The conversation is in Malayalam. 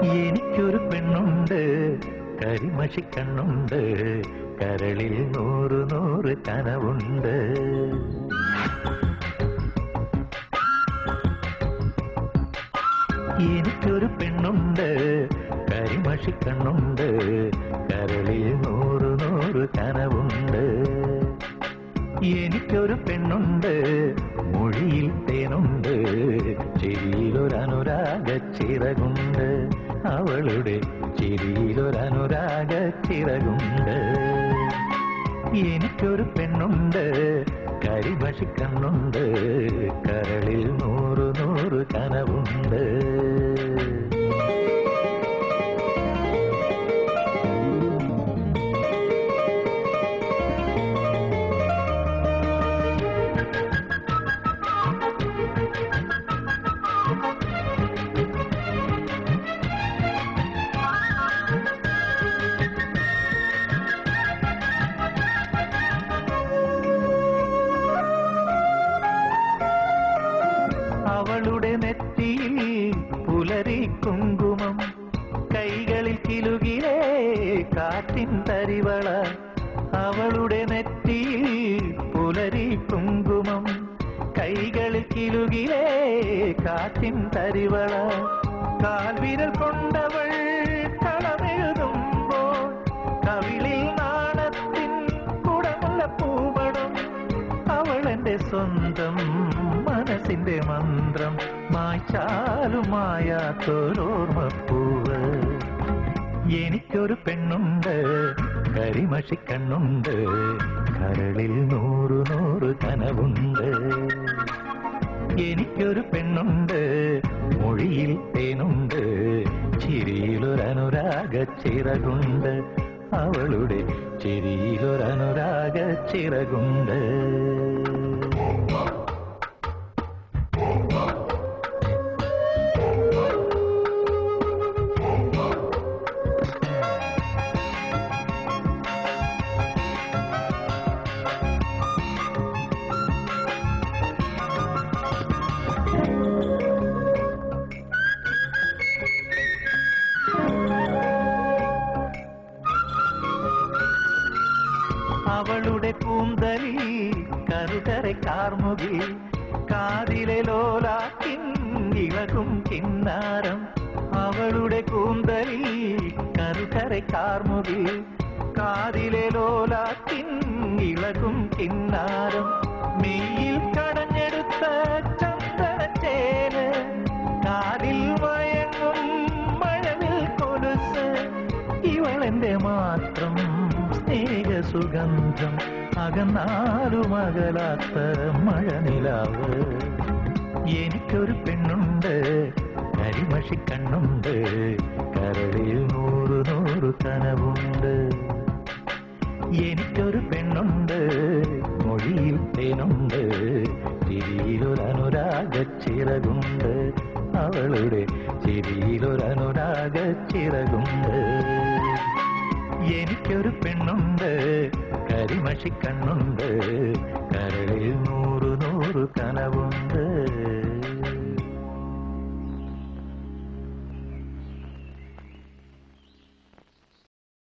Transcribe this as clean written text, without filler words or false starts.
എനിക്കൊരു പെണ്ണുണ്ട്, കരിമഷിക്കണ്ണുണ്ട്, കരളിൽ നൂറ് നൂറ് കനവുണ്ട്. എനിക്കൊരു പെണ്ണുണ്ട്, കരിമഷിക്കണ്ണുണ്ട്, കരളിൽ നൂറ് നൂറ് കനവുണ്ട്. എനിക്കൊരു പെണ്ണുണ്ട്, മൊഴിയിൽ തേനുണ്ട്, ചിരിയിലൊരനുരാഗ ചിറകുണ്ട്. അവളുടെ ചിരിയിലൊരനുരാഗ ചിറകുണ്ട്. എനിക്കൊരു പെണ്ണുണ്ട്, കരിമഷിക്കണ്ണുണ്ട്, കരളിൽ നൂറ് നൂറ് കനവുണ്ട്. അവളുടെ നെറ്റിയിൽ പുലരി കുങ്കുമം, കൈകളിൽ കിലുകിലേ കാറ്റിൻ തരിവള. അവളുടെ നെറ്റിയിൽ പുലരി കുങ്കുമം, കൈകളിൽ കിലുകിലേ കാറ്റിൻ തരിവള. കാൽവിരൽ കൊണ്ടവൾ കളമെഴുതുമ്പോൾ കവിളിൽ നാണത്തിൻ കുടമുള്ള പൂവണം. അവളെന്റെ സ്വന്തം മനസ്സിന്റെ മന്ത്രം, മായ്ച്ചാലും മായാത്തൊരോർമ്മപ്പൂവ്. എനിക്കൊരു പെണ്ണുണ്ട്, കരിമഷിക്കണ്ണുണ്ട്, കരളിൽ നൂറ് നൂറ് കനവുണ്ട്. എനിക്കൊരു പെണ്ണുണ്ട്, മൊഴിയിൽ തേനുണ്ട്, ചിരിയിലൊരനുരാഗ ചിറകുണ്ട്. അവളുടെ ചിരിയിലൊരനുരാഗ ചിറകുണ്ട്. അവളുടെ കൂന്തലിൽ കറുകരെ കാർമുകിൽ, കാതിലെ ലോലാക്കിൻ ഇളകും കിന്നാരം. അവളുടെ കൂന്തലിൽ കറുകരെ കാർമുകിൽ, കാതിലെ ലോലാക്കിൻ ഇളകും കിന്നാരം. മെയ്യിൽ കടഞ്ഞെടുത്ത ചന്ദനച്ചേന്, കാതിൽ മയങ്ങും മഴവിൽ കൊലുസ്. ഇവളെന്റെ മാത്രം സ്നേഹസുഗന്ധം, അകന്നാലും അകലാത്ത മഴനിലാവ്. എനിക്കൊരു പെണ്ണുണ്ട്, കരിമഷിക്കണ്ണുണ്ട്, കരളിൽ നൂറ് നൂറ് കനവുണ്ട്. എനിക്കൊരു പെണ്ണുണ്ട്, മൊഴിയിൽ തേനുണ്ട്, ചിരിയിലൊരനുരാഗ ചിറകുണ്ട്. അവളുടെ ചിരിയിലൊരനുരാഗ ചിറകുണ്ട്. എനിക്കൊരു പെണ്ണുണ്ട്, കരിമഷിക്കണ്ണുണ്ട്, കരളിൽ നൂറ് നൂറ് കനവുണ്ട്.